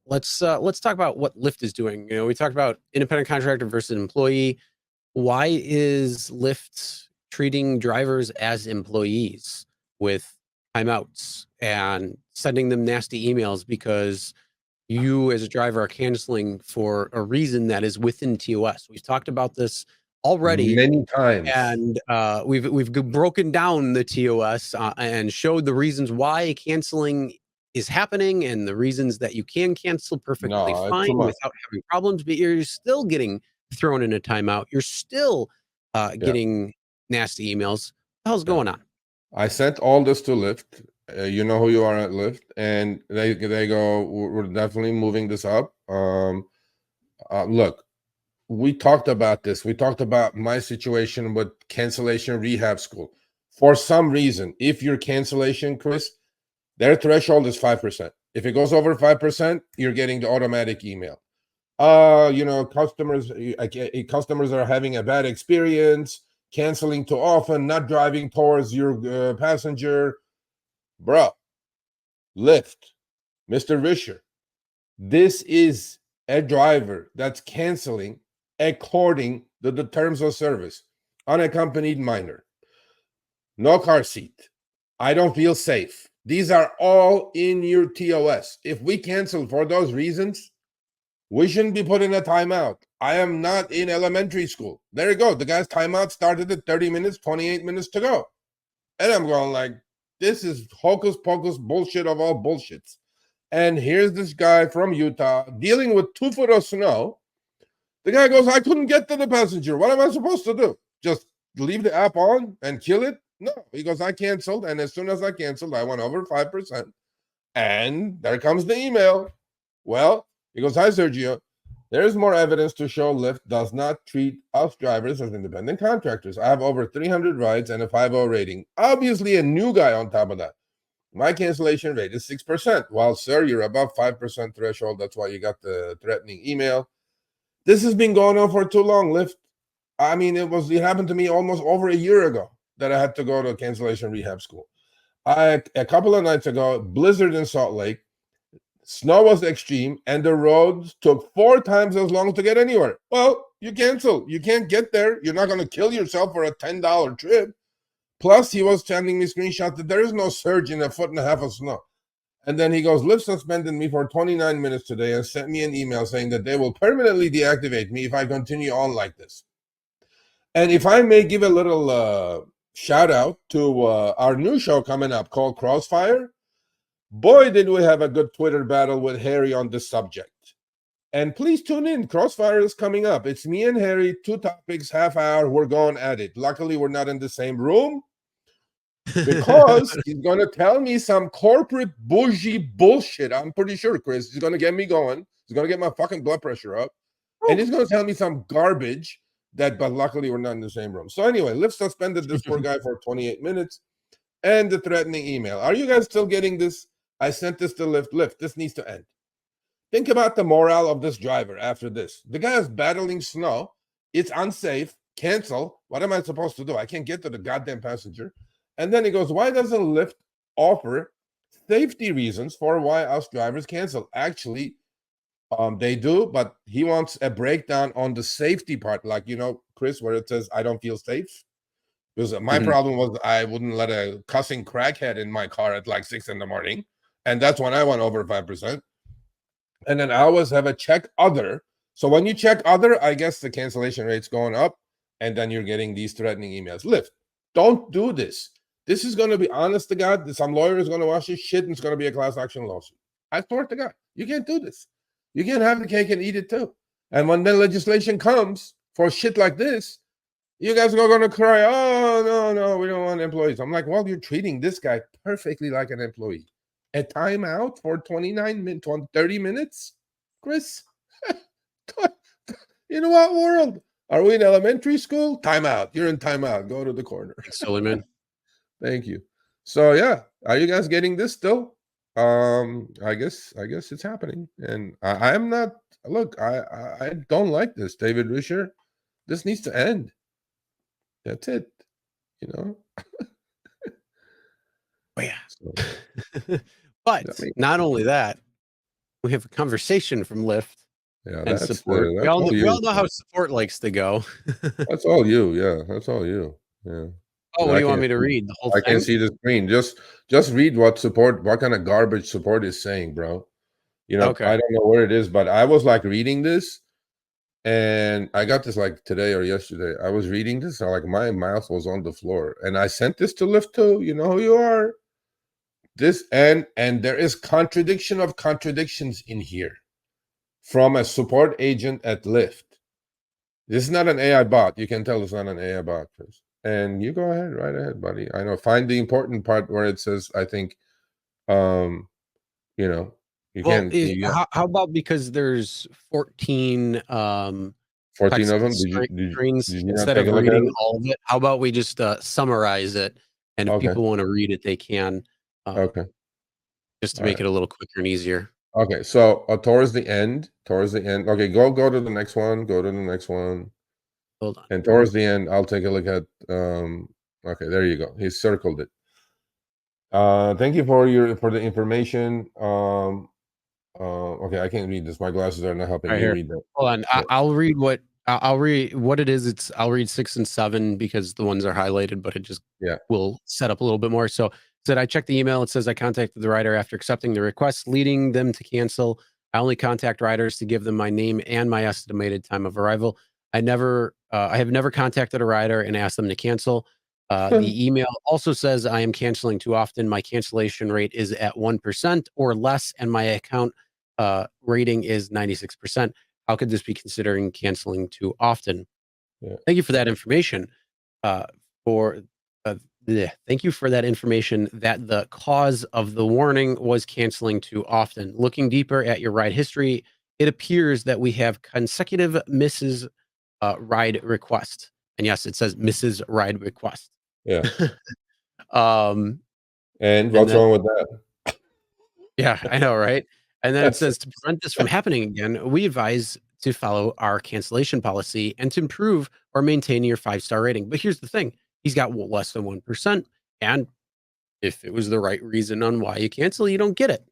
Let's talk about what Lyft is doing. We talked about independent contractor versus employee. Why is Lyft treating drivers as employees with timeouts and sending them nasty emails because you as a driver are canceling for a reason that is within TOS? We've talked about this already many times, and we've broken down the TOS and showed the reasons why canceling is happening and the reasons that you can cancel perfectly fine without having problems, but you're still getting thrown in a timeout. You're still getting nasty emails. What the hell's going on? I sent all this to Lyft. You know who you are at Lyft, and they go, we're definitely moving this up. Look, we talked about this. We talked about my situation with cancellation rehab school. For some reason, if your cancellation, Chris, their threshold is 5%. If it goes over 5%, you're getting the automatic email. Customers are having a bad experience, canceling too often, not driving towards your passenger. Bro, Lyft, Mr. Risher, this is a driver that's canceling according to the terms of service. Unaccompanied minor, no car seat, I don't feel safe. These are all in your TOS. If we cancel for those reasons, we shouldn't be put in a timeout. I am not in elementary school. There you go. The guy's timeout started at 30 minutes, 28 minutes to go. And I'm going like, this is hocus pocus bullshit of all bullshits. And here's this guy from Utah dealing with 2 foot of snow. The guy goes, I couldn't get to the passenger. What am I supposed to do? Just leave the app on and kill it? No. He goes, I canceled. And as soon as I canceled, I went over 5%. And there comes the email. Well, he goes, hi, Sergio. There's more evidence to show Lyft does not treat us drivers as independent contractors. I have over 300 rides and a 5.0 rating. Obviously, a new guy on top of that. My cancellation rate is 6%. Well, sir, you're above 5% threshold. That's why you got the threatening email. This has been going on for too long, Lyft. I mean, it happened to me almost over a year ago that I had to go to cancellation rehab school. A couple of nights ago, blizzard in Salt Lake. Snow was extreme, and the roads took 4 times as long to get anywhere. Well, you cancel. You can't get there. You're not going to kill yourself for a $10 trip. Plus, he was sending me screenshots that there is no surge in 1.5 feet of snow. And then he goes, Lyft suspended me for 29 minutes today and sent me an email saying that they will permanently deactivate me if I continue on like this. And if I may give a little shout out to our new show coming up called Crossfire. Boy, did we have a good Twitter battle with Harry on this subject. And please tune in. Crossfire is coming up. It's me and Harry, 2 topics, half hour. We're going at it. Luckily, we're not in the same room because he's going to tell me some corporate bougie bullshit. I'm pretty sure, Chris. He's going to get me going. He's going to get my fucking blood pressure up. And he's going to tell me some garbage but luckily, we're not in the same room. So anyway, Lyft suspended this poor guy for 28 minutes and the threatening email. Are you guys still getting this? I sent this to Lyft. Lyft, this needs to end. Think about the morale of this driver after this. The guy is battling snow. It's unsafe. Cancel. What am I supposed to do? I can't get to the goddamn passenger. And then he goes, why doesn't Lyft offer safety reasons for why us drivers cancel? Actually, they do, but he wants a breakdown on the safety part. Like, Chris, where it says, I don't feel safe. Because my problem was I wouldn't let a cussing crackhead in my car at like 6 a.m. And that's when I went over 5%. And then I always have a check other. So when you check other, I guess the cancellation rate's going up. And then you're getting these threatening emails. Lyft, don't do this. This is going to be, honest to God, some lawyer is going to watch this shit and it's going to be a class action lawsuit. I swear to God, you can't do this. You can't have the cake and eat it too. And when the legislation comes for shit like this, you guys are going to cry, oh, no, we don't want employees. I'm like, well, you're treating this guy perfectly like an employee. A timeout for 30 minutes? Chris, in what world? Are we in elementary school? Timeout. You're in timeout. Go to the corner. Thanks, Suleiman. Thank you. So, yeah, are you guys getting this still? I guess it's happening. And I'm not, look, I don't like this, David Risher. This needs to end. That's it. Oh, yeah. So, But I mean, not only that, we have a conversation from Lyft yeah, and support. We that's all all know you. how support likes to go. That's all you. Yeah, that's all you. Yeah. Oh, what do I you want can't me to see. read? The whole I can't thing? see the screen. Just read what kind of garbage support is saying, bro. Okay. I don't know where it is, but I was like reading this, and I got this like today or yesterday. I was reading this, and like my mouth was on the floor, and I sent this to Lyft too. You know who you are. This and there is contradiction of contradictions in here from a support agent at Lyft. This is not an AI bot. You can tell it's not an AI bot, Chris. And you go ahead, right ahead, buddy. I know. Find the important part where it says, I think, um, you know, you Well, can you got how about because there's 14 14 of text them. screens, Did you not instead take of a look at reading it? all of it, how about we just summarize it? And if Okay. people want to read it, they can, Okay. just to All make right. it a little quicker and easier. Okay. So towards the end. Okay, go to the next one. Go to the next one. Hold on. And towards the end, I'll take a look at okay, there you go. He circled it. Thank you for the information. Okay, I can't read this. My glasses are not helping. Right You here. read that. Hold on. Yeah. I'll read what it is. I'll read 6 and 7 because the ones are highlighted, but it just Yeah. will set up a little bit more. So it said I checked the email. It says I contacted the rider after accepting the request, leading them to cancel. I only contact riders to give them my name and my estimated time of arrival. I have never contacted a rider and asked them to cancel. The email also says I am canceling too often. My cancellation rate is at 1% or less, and my account rating is 96%. How could this be considering canceling too often? Yeah. Thank you for that information. Uh, for Thank you for that information that the cause of the warning was canceling too often. Looking deeper at your ride history, it appears that we have consecutive Mrs. Ride request. And yes, it says Mrs. Ride request. Yeah. um, And and what's then wrong with that? Yeah, I know, right? And then it That's says to prevent this from happening again, we advise to follow our cancellation policy and to improve or maintain your 5-star rating. But here's the thing, he's got less than 1%. And if it was the right reason on why you cancel, you don't get it.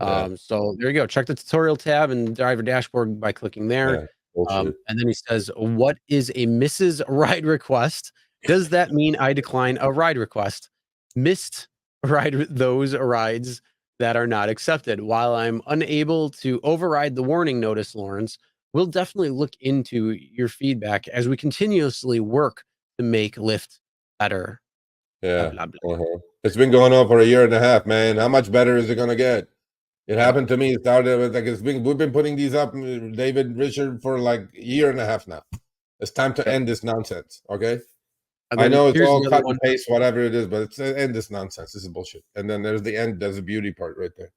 yeah. So there you go. Check the tutorial tab in the driver dashboard by clicking there. Yeah. Bullshit. And then he says, what is a Mrs. Ride request? Does that mean I decline a ride request? Missed those rides that are not accepted. While I'm unable to override the warning notice, Lawrence, we'll definitely look into your feedback as we continuously work to make Lyft better. Blah, Yeah. blah, blah. It's been going on for a year and a half, man. How much better is it gonna get? It Yep. happened to me. It started with we've been putting these up, David, Richard, for like a year and a half now. It's time to Yep. end this nonsense. Okay. And I then know it's here's all the other cut one. and paste, whatever it is, but it's end this nonsense. This is bullshit. And then there's the end. There's the beauty part right there.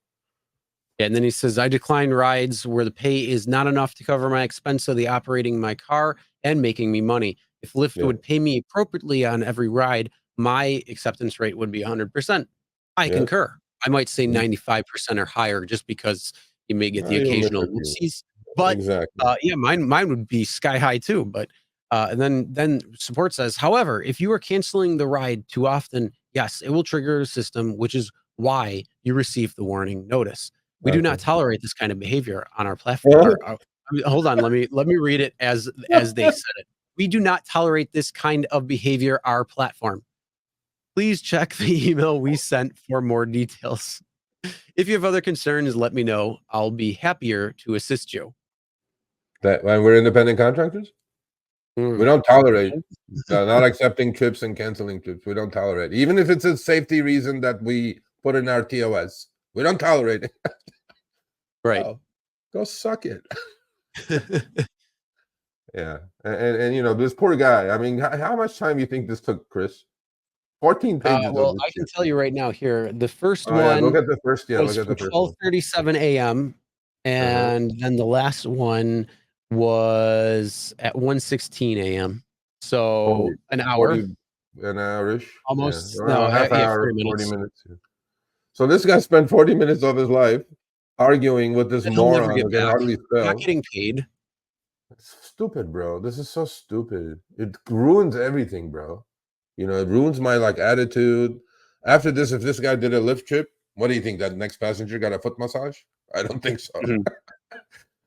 And then he says, I decline rides where the pay is not enough to cover my expense of the operating my car and making me money. If Lyft Yeah. would pay me appropriately on every ride, my acceptance rate would be 100%. I Yeah. concur. I might say Mhm. 95% or higher just because you may get the You'll miss occasional a few. whoopsies. But Exactly. yeah, mine would be sky high too. But and then support says, however, if you are canceling the ride too often, yes, it will trigger a system, which is why you received the warning notice. We do not Okay. tolerate this kind of behavior on our platform. I mean, hold on, let me read it as they said it. We do not tolerate this kind of behavior our platform. Please check the email we sent for more details. If you have other concerns, let me know. I'll be happier to assist you. That when we're independent contractors, we Mm. don't tolerate not accepting trips and canceling trips. We don't tolerate, even if it's a safety reason that we put in our TOS. We don't tolerate it. Right. Oh, go suck it. Yeah, and this poor guy. I mean, how much time do you think this took, Chris? 14 pages of Well, this I can shit. tell you right now here, the first Oh yeah, look one at the first. Yeah, was look at from the first one. 12:37 a.m. Uh-huh. and then the last one was at 1:16 a.m. So 40, an hour, 40 an hour-ish. Yeah, almost. No, well, half yeah, hour, 40 40 minutes. minutes. Yeah. So this guy spent 40 minutes of his life arguing with this And he'll never moron get who can back. hardly Not spell. getting paid. It's stupid, bro. This is so stupid. It ruins everything, bro. It ruins my like attitude. After this, if this guy did a Lyft trip, what do you think? That next passenger got a foot massage? I don't think so. Mhm.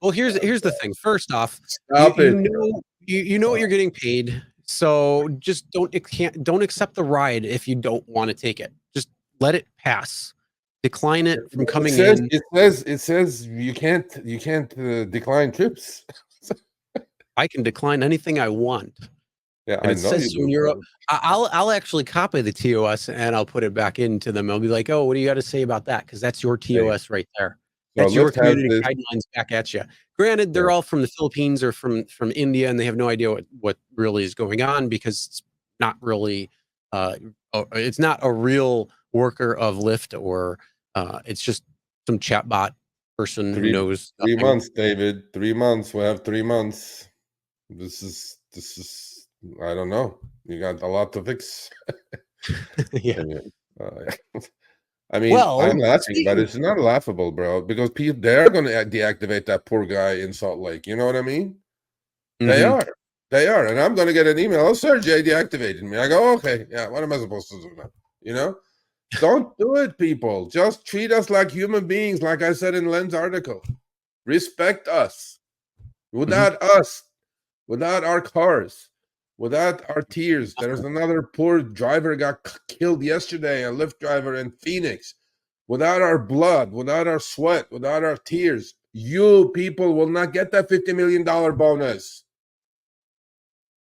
Well, here's the thing. First off, Stop you it. know you know what you're getting paid, so just don't accept the ride if you don't want to take it. Just let it pass. Decline it from coming in. It says you can't decline trips. I can decline anything I want. Yeah, And I it know says you so in do. Europe. I'll actually copy the TOS and I'll put it back into them. I'll be like, oh, what do you got to say about that? Because that's your TOS right there. So That's your Lyft has community this. guidelines back at you. Granted, they're all from the Philippines or from India, and they have no idea what really is going on because it's not really, it's not a real worker of Lyft, or it's just some chatbot person who knows Three nothing. months, David. 3 months. We have 3 months. This is I don't know. You got a lot to fix. Yeah. I mean, Well, I'm laughing, but it's not laughable, bro, because people, they're going to deactivate that poor guy in Salt Lake. You know what I mean? They are. And I'm going to get an email. Oh, Sergio deactivated me. I go, okay, yeah, what am I supposed to do now? You know? Don't do it, people. Just treat us like human beings, like I said in Len's article. Respect us. Without us, without our cars, without our tears. There's another poor driver got killed yesterday, a Lyft driver in Phoenix. Without our blood, without our sweat, without our tears, you people will not get that $50 million bonus.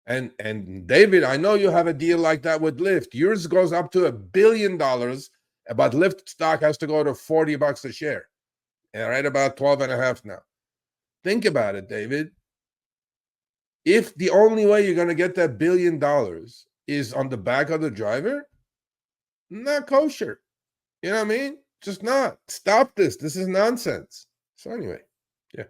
And David, I know you have a deal like that with Lyft. Yours goes up to $1 billion, but Lyft stock has to go to $40 a share. And right about 12.5 now. Think about it, David. If the only way you're going to get that $1 billion is on the back of the driver, not kosher. You know what I mean? Just not. Stop this. This is nonsense. So anyway, yeah.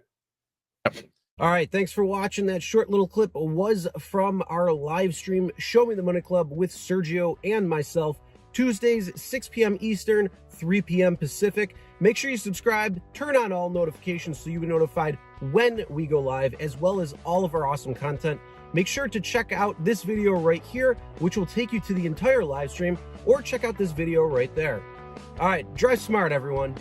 All right, thanks for watching. That short little clip was from our live stream, Show Me the Money Club with Sergio and myself, Tuesdays, 6 p.m. Eastern, 3 p.m. Pacific. Make sure you subscribe, turn on all notifications so you get notified when we go live, as well as all of our awesome content. Make sure to check out this video right here, which will take you to the entire live stream, or check out this video right there. All right, drive smart, everyone.